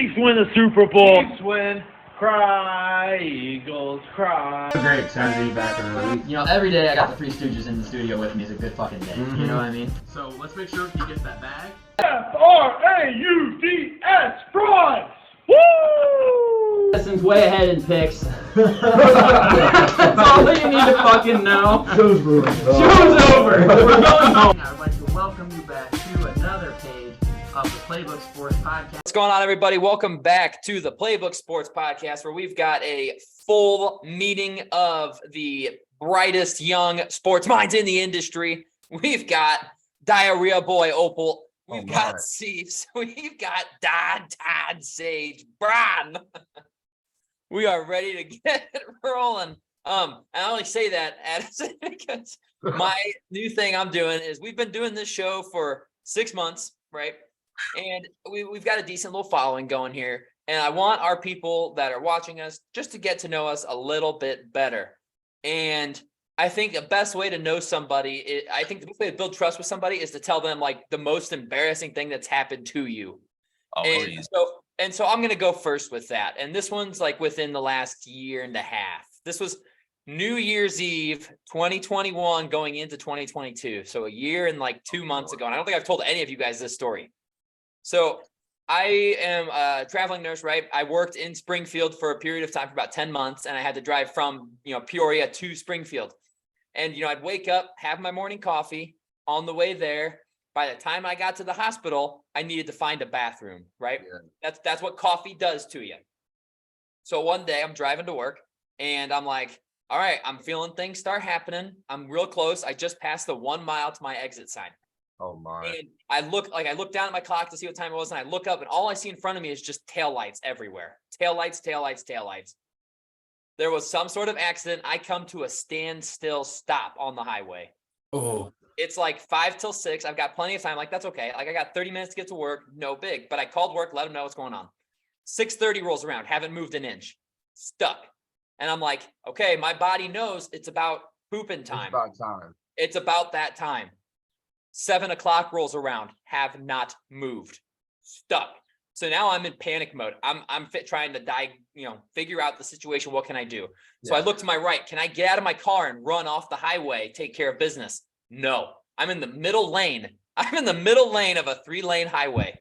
Chiefs win the Super Bowl. Chiefs win. Cry, Eagles, cry. Great, excited to be back in the week. You know, every day I got the Three Stooges in the studio with me is a good fucking day. Mm-hmm. You know what I mean? So let's make sure he gets that bag. Frauds! Frauds! Woo! Justin's way ahead in picks. That's all that you need to fucking know. Show's ruined. Show's over. We're going home. I would like to welcome you back to another page of the Playbook Sports Podcast. What's going on, everybody? Welcome back to the Playbook Sports Podcast, where we've got a full meeting of the brightest young sports minds in the industry. We've got Diarrhea Boy Opal. We've got Seeps. We've got Todd Sage. Bron. We are ready to get it rolling. And I only say that Addison, because my new thing I'm doing is we've been doing this show for 6 months, right? And we've got a decent little following going here. And I want our people that are watching us just to get to know us a little bit better. And I think the best way to know somebody, I think the best way to build trust with somebody is to tell them like the most embarrassing thing that's happened to you. And so I'm going to go first with that. And this one's like within the last year and a half. This was New Year's Eve, 2021 going into 2022. So a year and like 2 months ago. And I don't think I've told any of you guys this story. So I am a traveling nurse, right? I worked in Springfield for a period of time for about 10 months, and I had to drive from, Peoria to Springfield. And, I'd wake up, have my morning coffee on the way there. By the time I got to the hospital, I needed to find a bathroom, right? Yeah. That's what coffee does to you. So one day I'm driving to work and I'm like, all right, I'm feeling things start happening. I'm real close. I just passed the 1 mile to my exit sign. Oh my. And I look down at my clock to see what time it was, and I look up, and all I see in front of me is just taillights everywhere. Taillights. There was some sort of accident. I come to a standstill stop on the highway. Oh. It's like 5 till 6. I've got plenty of time. Like, that's okay. Like, I got 30 minutes to get to work. No big. But I called work, let them know what's going on. 6:30 rolls around. Haven't moved an inch. Stuck. And I'm like, okay, my body knows it's about pooping time. It's about that time. 7 o'clock rolls around. Have not moved. Stuck. So now I'm in panic mode. I'm trying to figure out the situation. What can I do? So I look to my right. Can I get out of my car and run off the highway, take care of business? No, I'm in the middle lane. I'm in the middle lane of a 3-lane highway.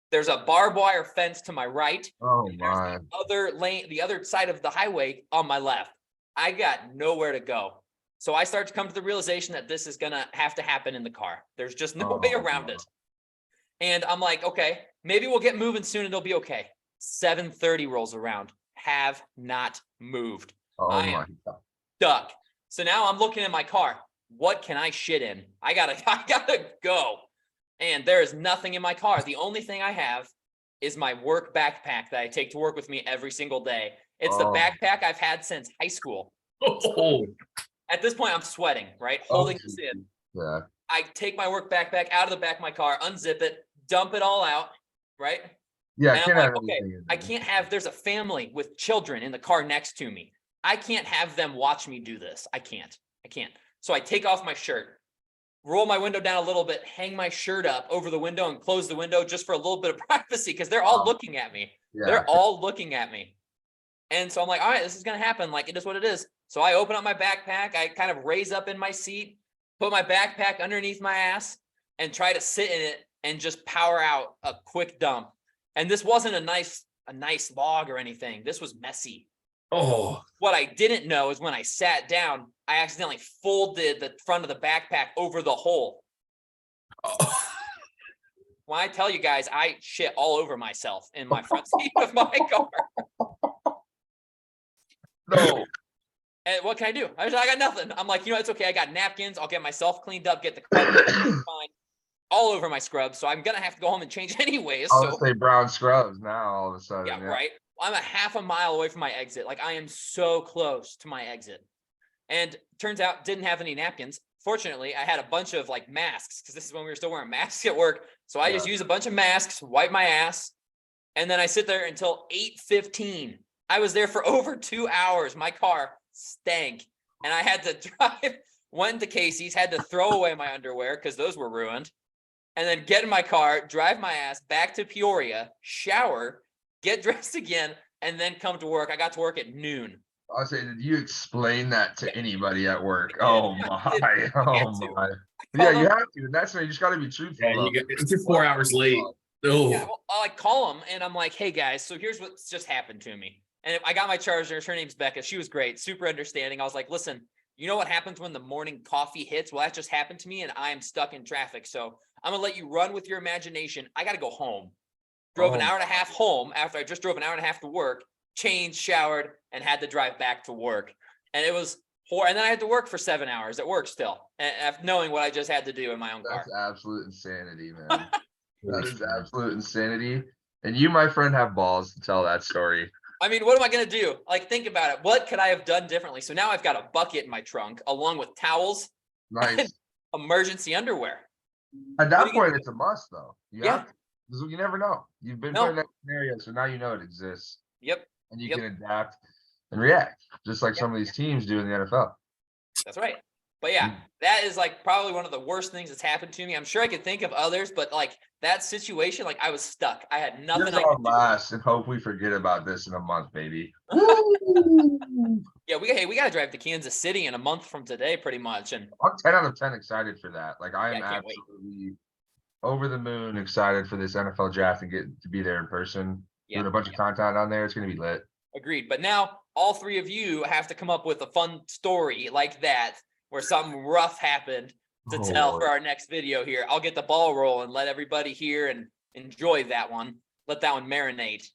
There's a barbed wire fence to my right. Oh my. The other side of the highway on my left. I got nowhere to go. So I start to come to the realization that this is going to have to happen in the car. There's just no way around it. And I'm like, okay, maybe we'll get moving soon and it'll be okay. 7:30 rolls around. Have not moved. I am stuck. So now I'm looking at my car. What can I shit in? I gotta go. And there is nothing in my car. The only thing I have is my work backpack that I take to work with me every single day. It's the backpack I've had since high school. Oh. At this point, I'm sweating, right? Holding this in. Yeah. I take my work backpack out of the back of my car, unzip it, dump it all out, right? Yeah. And I'm like, okay, I can't have, there's a family with children in the car next to me. I can't have them watch me do this. I can't. So I take off my shirt, roll my window down a little bit, hang my shirt up over the window and close the window just for a little bit of privacy because they're all looking at me. Yeah. They're all looking at me. And so I'm like, all right, this is going to happen. Like, it is what it is. So I open up my backpack. I kind of raise up in my seat, put my backpack underneath my ass and try to sit in it and just power out a quick dump. And this wasn't a nice log or anything. This was messy. Oh. What I didn't know is when I sat down, I accidentally folded the front of the backpack over the hole. Oh. When I tell you guys, I shit all over myself in my front seat of my car. No. And what can I do? I got nothing. I'm like, it's okay. I got napkins. I'll get myself cleaned up, get the carpet fine, all over my scrubs. So I'm going to have to go home and change anyways. I'll say brown scrubs now all of a sudden. Yeah, right. I'm a half a mile away from my exit. Like, I am so close to my exit. And turns out didn't have any napkins. Fortunately, I had a bunch of like masks because this is when we were still wearing masks at work. So I just use a bunch of masks, wipe my ass. And then I sit there until 8:15. I was there for over 2 hours. My car stank. And I had to went to Casey's, had to throw away my underwear because those were ruined. And then get in my car, drive my ass back to Peoria, shower, get dressed again, and then come to work. I got to work at noon. I'll say, did you explain that to anybody at work? I Oh did. my, I had oh to. my. called Yeah, you them. have to. And that's why you just got to be truthful. Yeah, though. you're 4 hours late. Oh, Yeah, well, I call them and I'm like, hey guys, so here's what's just happened to me. And I got my charge nurse. Her name's Becca. She was great, super understanding. I was like, listen, you know what happens when the morning coffee hits? Well, that just happened to me and I am stuck in traffic. So I'm gonna let you run with your imagination. I got to go home. Drove an Oh. hour and a half home after I just drove an hour and a half to work, changed, showered, and had to drive back to work. And it was horrible. And then I had to work for 7 hours at work still, and knowing what I just had to do in my own car. That's absolute insanity, man. That is absolute insanity. And you, my friend, have balls to tell that story. I mean, what am I going to do? Like, think about it. What could I have done differently? So now I've got a bucket in my trunk along with towels, Nice. emergency underwear. At What that are you point, it's a must, though. You Yeah. have to. 'Cause you never know. You've been No. put in that scenario, so now you know it exists, Yep, and you Yep. can adapt and react, just like Yep. some of these teams do in the NFL. that's right. But yeah, that is like probably one of the worst things that's happened to me. I'm sure I could think of others, but like that situation, like I was stuck. I had nothing Here's I our could do. last, and hope we forget about this in a month, baby. Yeah, we got to drive to Kansas City in a month from today, pretty much. And I'm 10 out of 10 excited for that. Like, I am Yeah, I can't wait. absolutely over the moon excited for this NFL draft and get to be there in person, Yeah, doing a bunch of content on there. It's going to be lit. agreed. But now all three of you have to come up with a fun story like that, where something rough happened to Oh, tell Lord. for our next video here. I'll get the ball rolling, let everybody hear and enjoy that one. Let that one marinate.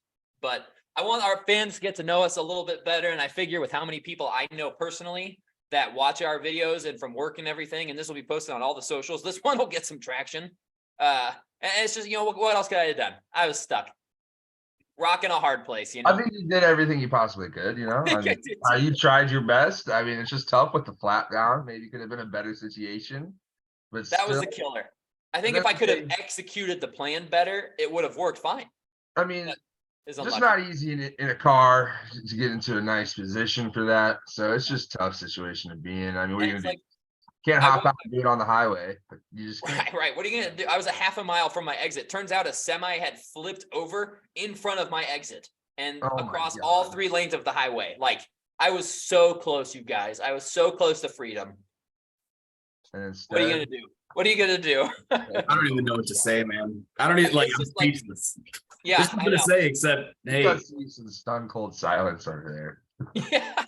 But I want our fans to get to know us a little bit better. And I figure with how many people I know personally that watch our videos and from work and everything, and this will be posted on all the socials, this one will get some traction. And it's just, you know, what else could I have done? I was stuck. Rocking a hard place, you know. I think you did everything you possibly could, you know. I I mean, did you tried your best. I mean, it's just tough with the flat down. Maybe it could have been a better situation, but That was still, the killer. I think And if I that's could the have thing. executed the plan better, it would have worked fine. I mean, It's just unlucky. not easy in a car to get into a nice position for that. So it's just a tough situation to be in. I mean, what are And you it's gonna like, do? Can't I hop wa- out and do it on the highway, but you just can't. right. What are you gonna do? I was a half a mile from my exit. Turns out a semi had flipped over in front of my exit and Oh my across all God. 3 lanes of the highway. Like I was so close, you guys. I was so close to freedom. And What are you instead, gonna do? What are you gonna do? I don't even know what to say, man. I don't even like. It's I'm just like- speechless. Yeah, There's I nothing to know. say except, hey, got to see some stun cold silence over there. Yeah.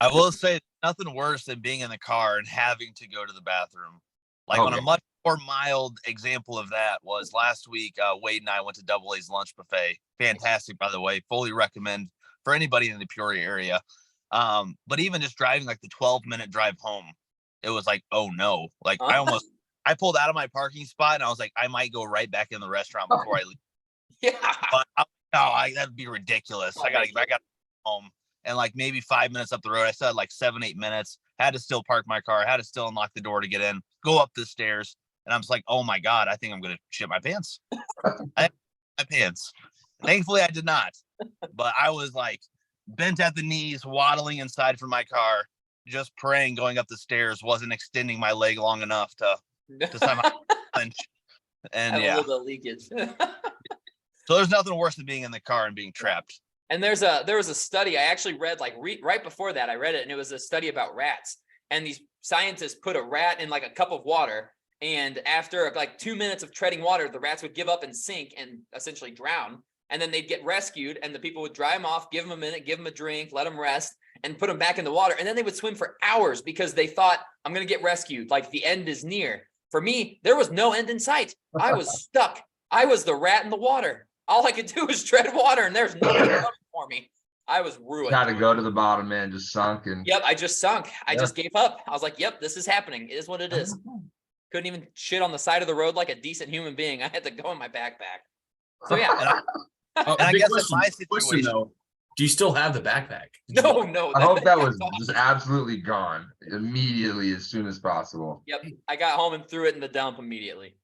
I will say nothing worse than being in the car and having to go to the bathroom. Like Oh, on yeah. a much more mild example of that was last week, Wade and I went to Double A's lunch buffet. Fantastic, by the way. Fully recommend for anybody in the Peoria area. But even just driving like the 12-minute drive home, it was like, oh no. Like I pulled out of my parking spot and I was like, I might go right back in the restaurant before I leave. Yeah. But that'd be ridiculous. I got home, and like maybe 5 minutes up the road, I still had like 7-8 minutes. Had to still park my car. Had to still unlock the door to get in. Go up the stairs, and I'm just like, oh my god, I think I'm gonna shit my pants. My pants. Thankfully, I did not. But I was like bent at the knees, waddling inside from my car, just praying going up the stairs wasn't extending my leg long enough to somehow clinch. And Have a yeah. little bit of leakage. So there's nothing worse than being in the car and being trapped. And there was a study I actually read right before that. I read it, and it was a study about rats. And these scientists put a rat in like a cup of water, and after like 2 minutes of treading water, the rats would give up and sink and essentially drown. And then they'd get rescued, and the people would dry them off, give them a minute, give them a drink, let them rest, and put them back in the water. And then they would swim for hours because they thought, I'm going to get rescued. Like the end is near. For me, there was no end in sight. I was stuck. I was the rat in the water. All I could do was tread water, and there's nothing coming for me. I was ruined. Got to go to the bottom, man. Just sunk and Yep, I just sunk. I Yeah. just gave up. I was like, yep, this is happening. It is what it is. Couldn't even shit on the side of the road like a decent human being. I had to go in my backpack. So yeah, oh, And I big guess in question, my question situation- though, do you still have the backpack? no. I hope that was that's awesome. just absolutely gone immediately as soon as possible. Yep, I got home and threw it in the dump immediately.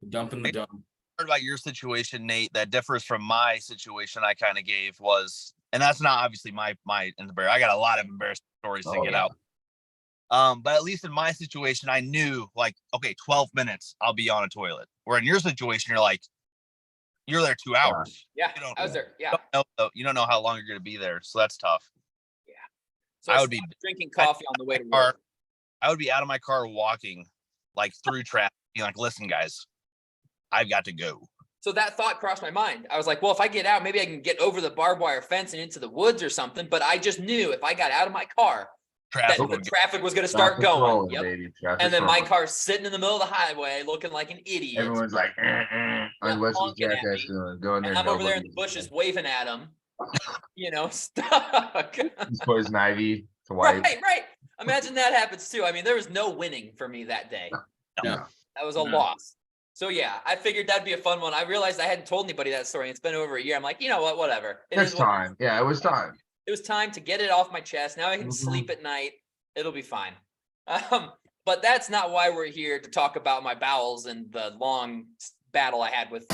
Dumping the dump. Heard about your situation, Nate, that differs from my situation I kind of gave was, and that's not obviously my embarrassing. I got a lot of embarrassing stories to Oh, get yeah. out. But at least in my situation, I knew like, okay, 12 minutes, I'll be on a toilet. Where in your situation, you're like, You're there 2 hours. Yeah, You don't- I was there. Yeah. You don't know how long you're going to be there, so that's tough. So I would be- stopped drinking coffee on the way to Car, work. I would be out of my car walking like through traffic, being like, "Listen, guys, I've got to go." So that thought crossed my mind. I was like, well, if I get out, maybe I can get over the barbed wire fence and into the woods or something. But I just knew if I got out of my car, that Traffic. the would get- traffic was going to start Traffic going. rolling, Yep. baby. Traffic And then my rolling. car's sitting in the middle of the highway looking like an idiot. Everyone's like, Like, what's this honking at jackass me. doing? Going there. And I'm over there in the nobody's- bushes waving at him, stuck. He's poison ivy to white. Right. Imagine that happens too. I mean, there was no winning for me that day. No. That was a No. loss. So yeah, I figured that'd be a fun one. I realized I hadn't told anybody that story. It's been over a year. I'm like, you know what? Whatever. It It's is what it is. time. Yeah, it was time. It was time to get it off my chest. Now I can Mhm. sleep at night. It'll be fine. But that's not why we're here to talk about my bowels and the long battle I had with